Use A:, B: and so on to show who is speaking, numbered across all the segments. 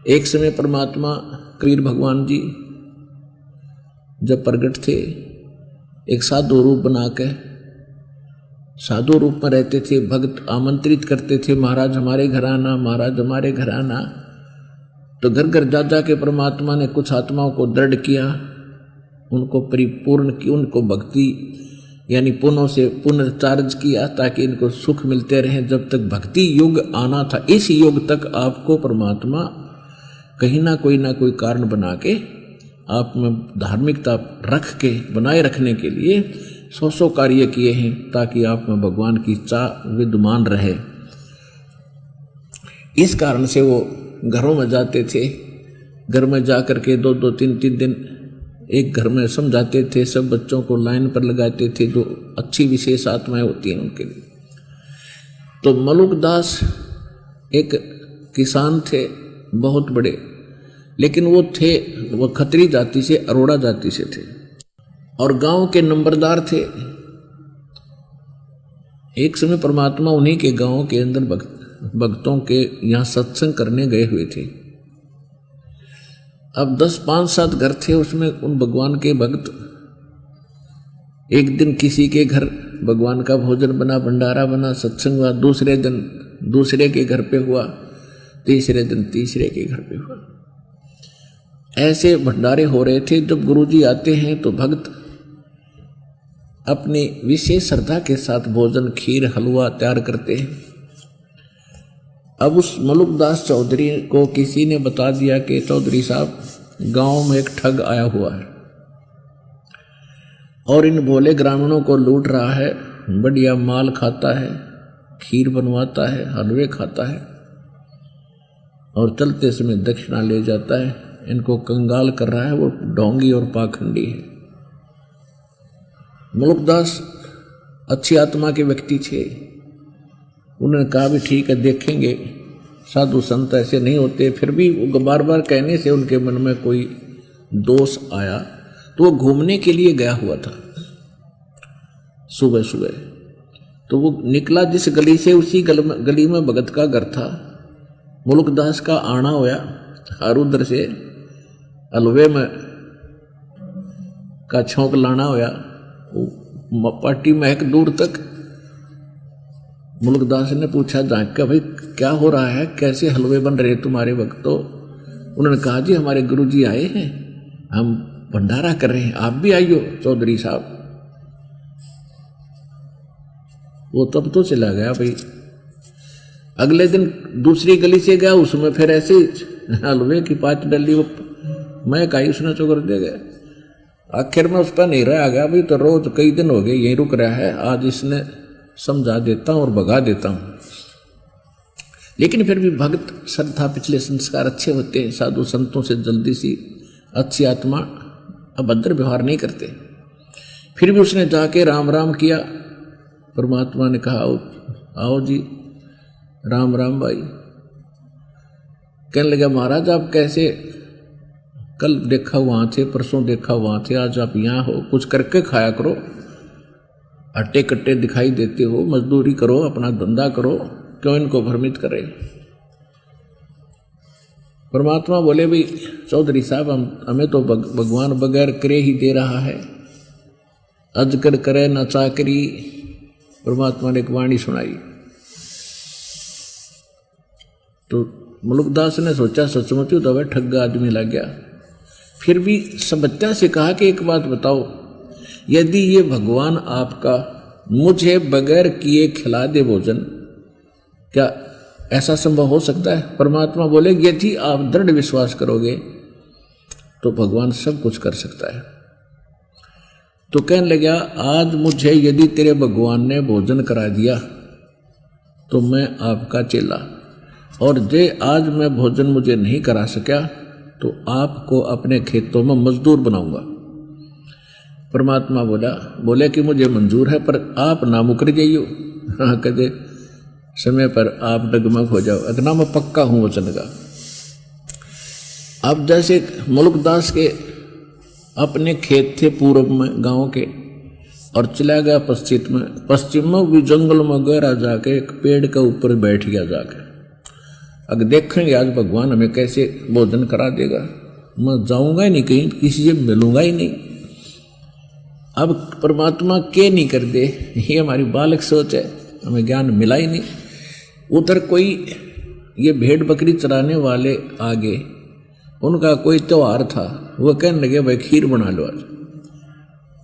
A: एक समय परमात्मा कबीर भगवान जी जब प्रकट थे, एक साधु रूप बना के साधु रूप में रहते थे। भक्त आमंत्रित करते थे, महाराज हमारे घर आना, महाराज हमारे घर आना। तो घर घर जा जा के परमात्मा ने कुछ आत्माओं को दृढ़ किया, उनको परिपूर्ण की, उनको भक्ति यानी पुनः से पुनर्चार्ज किया ताकि इनको सुख मिलते रहे। जब तक भक्ति युग आना था, इस युग तक आपको परमात्मा कहीं ना कोई कारण बना के आप में धार्मिकता रख के बनाए रखने के लिए सौ कार्य किए हैं ताकि आप में भगवान की चाह विद्यमान रहे। इस कारण से वो घरों में जाते थे, घर में जा कर के 2-2 3-3 दिन एक घर में समझाते थे, सब बच्चों को लाइन पर लगाते थे जो अच्छी विशेष आत्माएं होती हैं उनके लिए। तो मलुकदास एक किसान थे बहुत बड़े, लेकिन वो खत्री जाति से, अरोड़ा जाति से थे और गांव के नंबरदार थे। एक समय परमात्मा उन्हीं के गांव के अंदर भक्तों के यहाँ सत्संग करने गए हुए थे। अब 5-7 घर थे, उसमें उन भगवान के भक्त एक दिन किसी के घर भगवान का भोजन बना, भंडारा बना, सत्संग हुआ, दूसरे दिन दूसरे के घर पे हुआ, तीसरे दिन तीसरे के घर पे हुआ। ऐसे भंडारे हो रहे थे। जब गुरुजी आते हैं तो भक्त अपनी विशेष श्रद्धा के साथ भोजन, खीर, हलवा तैयार करते हैं। अब उस मलुकदास चौधरी को किसी ने बता दिया कि चौधरी साहब गांव में एक ठग आया हुआ है और इन भोले ग्रामीणों को लूट रहा है, बढ़िया माल खाता है, खीर बनवाता है, हलवे खाता है और चलते समय दक्षिणा ले जाता है। इनको कंगाल कर रहा है, वो ढोंगी और पाखंडी है। मलुकदास अच्छी आत्मा के व्यक्ति थे। उन्होंने कहा भी ठीक है, देखेंगे, साधु संत ऐसे नहीं होते। फिर भी वो बार बार कहने से उनके मन में कोई दोष आया तो वो घूमने के लिए गया हुआ था सुबह सुबह। तो वो निकला जिस गली से, उसी गली में भगत का घर था। मलुकदास का आना होया और उधर से हलवे में का छौंक लाना होया, पार्टी महक दूर तक। मलुकदास ने पूछा झांक का, भाई क्या हो रहा है, कैसे हलवे बन रहे तुम्हारे वक्त? तो उन्होंने कहा जी हमारे गुरुजी आए हैं, हम भंडारा कर रहे हैं, आप भी आइयो चौधरी साहब। वो तब तो चला गया भाई। अगले दिन दूसरी गली से गया, उसमें फिर ऐसे हलवे की 5 डली वो मैं कही, उसने चोकर दे गया। आखिर में उसका नहीं रहा गया भाई, तो रोज कई दिन हो गए यहीं रुक रहा है, आज इसने समझा देता हूं और भगा देता हूं। लेकिन फिर भी भक्त श्रद्धा, पिछले संस्कार अच्छे होते हैं, साधु संतों से जल्दी सी अच्छी आत्मा अभद्र व्यवहार नहीं करते। फिर भी उसने जाके राम राम किया। परमात्मा ने कहा आओ जी, राम राम भाई। कहने लगा महाराज आप कैसे, कल देखा वहाँ थे, परसों देखा वहाँ थे, आज आप यहाँ हो, कुछ करके खाया करो, हट्टे कट्टे दिखाई देते हो, मजदूरी करो, अपना धंधा करो, क्यों इनको भ्रमित करे। परमात्मा बोले भाई चौधरी साहब हमें तो भगवान बगैर करे ही दे रहा है, अजकर करे न चाकरी। परमात्मा ने एक वाणी सुनाई। तो मलुकदास ने सोचा सचमुच तो वह ठग्गा आदमी लग गया। फिर भी सभ्यता से कहा कि एक बात बताओ, यदि ये भगवान आपका मुझे बगैर किए खिला दे भोजन, क्या ऐसा संभव हो सकता है? परमात्मा बोले यदि आप दृढ़ विश्वास करोगे तो भगवान सब कुछ कर सकता है। तो कहने लगा आज मुझे यदि तेरे भगवान ने भोजन करा दिया तो मैं आपका चेला, और जे आज मैं भोजन मुझे नहीं करा सका तो आपको अपने खेतों में मजदूर बनाऊंगा। परमात्मा बोले कि मुझे मंजूर है, पर आप ना मुकर जाइयो। हाँ कदे समय पर आप डगमग हो जाओ, अगना मैं पक्का हूं वचन का। अब जैसे मलुकदास के अपने खेत थे पूर्व में गांव के, और चला गया पश्चिम में भी जंगल में गहरा जाके एक पेड़ के ऊपर बैठ गया जाके। अब देखेंगे आज भगवान हमें कैसे भोजन करा देगा। मैं जाऊंगा ही नहीं कहीं, किसी से मिलूंगा ही नहीं। अब परमात्मा के नहीं कर दे, ये हमारी बालक सोच है, हमें ज्ञान मिला ही नहीं। उधर कोई ये भेड़ बकरी चराने वाले आगे, उनका कोई त्योहार था, वो कहने लगे भाई खीर बना लो आज।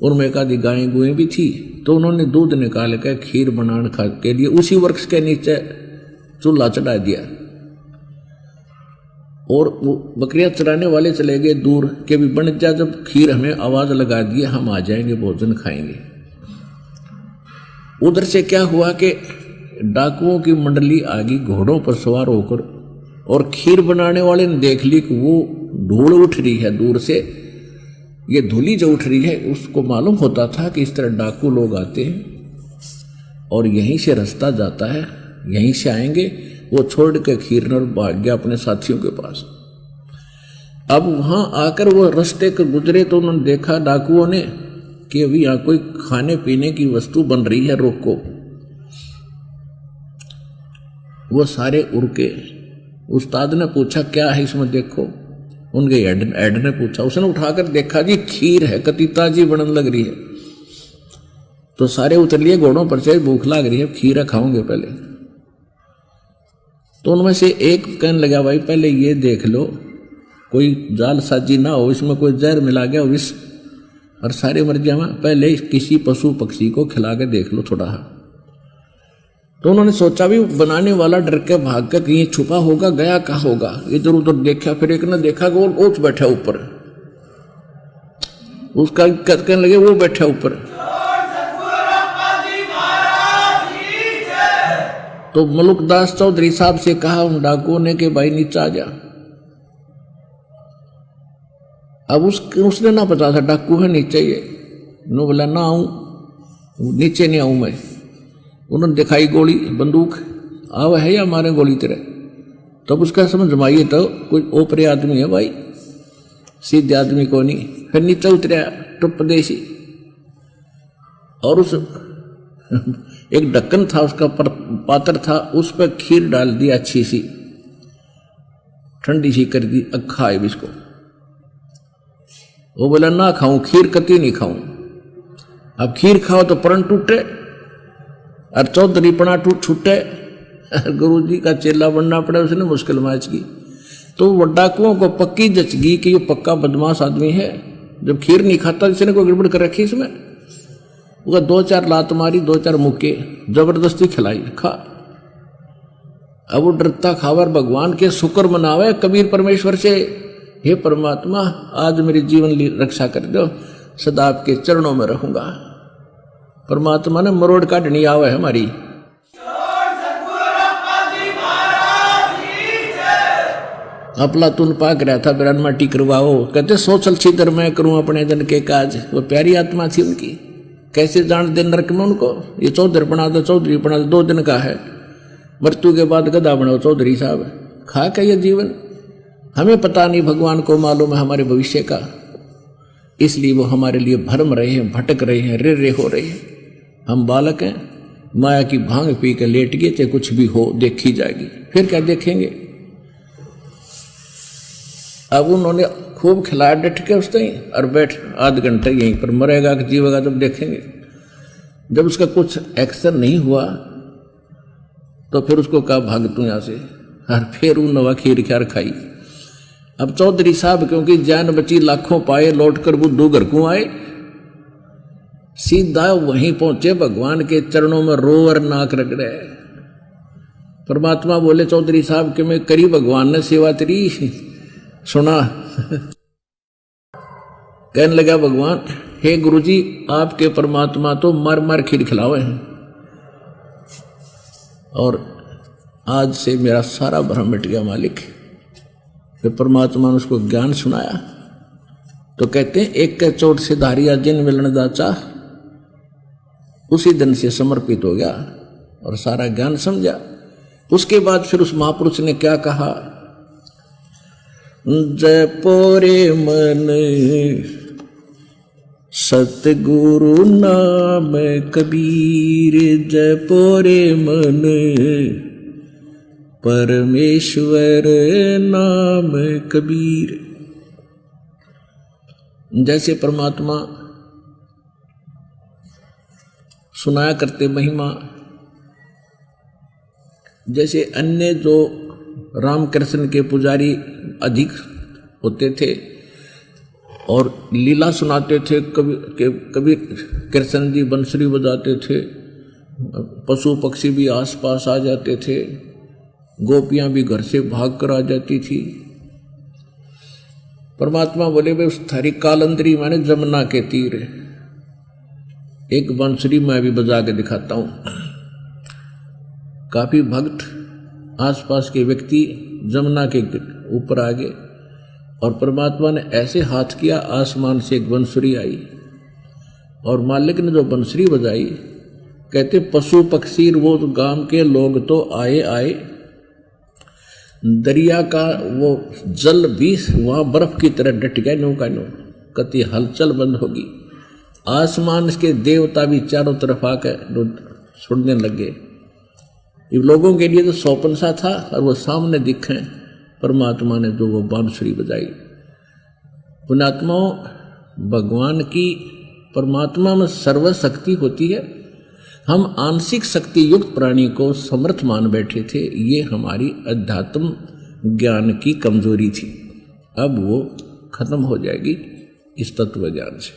A: उनमें एक आधी गायें गुएं भी थी, तो उन्होंने दूध निकाल कर खीर बनाने के लिए उसी वृक्ष के नीचे चूल्हा चढ़ा दिया। और वो बकरियां चराने वाले चले गए दूर के भी बन जा, जब खीर हमें आवाज लगा दिए हम आ जाएंगे भोजन खाएंगे। उधर से क्या हुआ कि डाकुओं की मंडली आ गई घोड़ों पर सवार होकर, और खीर बनाने वाले ने देख ली कि वो धूल उठ रही है दूर से, ये धूली जो उठ रही है, उसको मालूम होता था कि इस तरह डाकू लोग आते हैं और यहीं से रास्ता जाता है, यहीं से आएंगे। वो छोड़ के खीर और भाग गया अपने साथियों के पास। अब वहां आकर वो रास्ते के गुजरे तो उन्होंने देखा डाकुओं ने कि अभी यहाँ कोई खाने पीने की वस्तु बन रही है, रोको। वो सारे उड़के, उस्ताद ने पूछा क्या है इसमें देखो। उनके हेड ने पूछा, उसने उठाकर देखा जी खीर है, कति ताजी बनने लग रही है। तो सारे उतर लिए घोड़ों पर से, भूख लग रही है, खीर खाओगे पहले। तो उनमें से एक कहने लगा भाई पहले ये देख लो कोई जालसाजी ना हो, इसमें कोई जहर मिला गया विष और सारे मर जाए, पहले किसी पशु पक्षी को खिला के देख लो थोड़ा। तो उन्होंने सोचा भी बनाने वाला डर के भाग कर कहीं छुपा होगा, गया कहाँ होगा। इधर उधर देखा, फिर एक ने देखा कि वो ओछ बैठा ऊपर, उसका कहने लगे वो बैठा ऊपर। तो मलुकदास चौधरी साहब से कहा उन डाकुओं ने कि भाई नीचे आ जा। अब उसने ना पता था डाकू है नीचे, ये नो बोला ना आऊं, नीचे नहीं आऊं मैं। उन्होंने दिखाई गोली बंदूक, आवा है या मारे गोली तेरे। तब उसका समझ में आइए तो कोई ओपरे आदमी है भाई, सीधे आदमी को नहीं। फिर नीचे उतरा टुपदेशी, और उस एक ढक्कन था उसका पात्र था, उस पर खीर डाल दी अच्छी सी, ठंडी सी कर दी, अखा है इसको। वो बोला ना खाऊं खीर, कती नहीं खाऊं। अब खीर खाओ तो प्रण टूटे और चौधरीपना छूटे, गुरु जी का चेला बनना पड़े, उसने मुश्किल मैच की। तो वो डाकुओं को पक्की जचगी कि ये पक्का बदमाश आदमी है, जब खीर नहीं खाता इसने कोई गड़बड़ कर रखी इसमें। वो 2-4 लात मारी, 2-4 मुक्के जबरदस्ती खिलाई, खा। अब वो डरता खावर भगवान के शुक्र मनावे कबीर परमेश्वर से, हे परमात्मा आज मेरी जीवन रक्षा कर दो, सदा आपके चरणों में रहूंगा। परमात्मा ने मरोड़ काटनी आवे हमारी। अपला तुन पाक रहा था बिरान माटी करवाओ, कहते सोचल छिदर मैं करूं अपने जन के काज। वो प्यारी आत्मा थी उनकी, कैसे जान दे नरक में उनको। ये चौधरी बना दो, चौधरी बना दो, 2 दिन का है, मृत्यु के बाद गधा बनाओ चौधरी साहब। खा क्या ये जीवन, हमें पता नहीं, भगवान को मालूम है हमारे भविष्य का, इसलिए वो हमारे लिए भरम रहे हैं, भटक रहे हैं, रे हो रहे हैं। हम बालक हैं, माया की भांग पी के लेट गए, चाहे कुछ भी हो देखी जाएगी, फिर क्या देखेंगे। अब उन्होंने खूब खिलाया डट के उस टाइम, और बैठ आध घंटे यहीं पर, मरेगा कि जीवेगा जब देखेंगे। जब उसका कुछ एक्शन नहीं हुआ तो फिर उसको कहा भाग तू यहाँ से, और फिर वो नवा खीर ख्यार खाई। अब चौधरी साहब क्योंकि जान बची लाखों पाए, लौट कर बुद्धू घर को आए, सीधा वहीं पहुंचे भगवान के चरणों में रो और नाक रगड़े। परमात्मा बोले चौधरी साहब कि मैं करी भगवान ने सेवा तेरी, सुना। कहने लगा भगवान, हे गुरुजी आपके परमात्मा तो मार मार खीर खिलावे हैं, और आज से मेरा सारा भ्रम मिट गया मालिक। फिर परमात्मा ने उसको ज्ञान सुनाया। तो कहते हैं एक के चोट से धारिया जिन मिलन दाचा, उसी दिन से समर्पित हो गया और सारा ज्ञान समझा। उसके बाद फिर उस महापुरुष ने क्या कहा, जय पोरे मन सतगुरु नाम कबीर, जय पोरे मन परमेश्वर नाम कबीर। जैसे परमात्मा सुनाया करते महिमा, जैसे अन्य जो रामकृष्ण के पुजारी अधिक होते थे और लीला सुनाते थे, कभी कृष्ण जी बंसुरी बजाते थे, पशु पक्षी भी आसपास आ जाते थे, गोपियां भी घर से भाग कर आ जाती थी। परमात्मा बोले वे उस थारी कालंदरी माने जमुना के तीर एक बंसुरी मैं भी बजा के दिखाता हूं। काफी भक्त आसपास के व्यक्ति जमुना के ऊपर आ गए और परमात्मा ने ऐसे हाथ किया, आसमान से एक बंसुरी आई और मालिक ने जो बंसुरी बजाई, कहते पशु पक्षी वो गांव के लोग तो आए, दरिया का वो जल भी वहां बर्फ की तरह डट गया, नौका कति हलचल बंद होगी। आसमान के देवता भी चारों तरफ आकर सुनने लगे। लोगों के लिए तो सौपन सा था और वो सामने दिखे परमात्मा ने जो वो बांसुरी बजाई। पुण्यात्माओं, भगवान की परमात्मा में सर्वशक्ति होती है। हम आंशिक शक्ति युक्त प्राणी को समर्थ मान बैठे थे, ये हमारी अध्यात्म ज्ञान की कमजोरी थी। अब वो खत्म हो जाएगी इस तत्व ज्ञान से।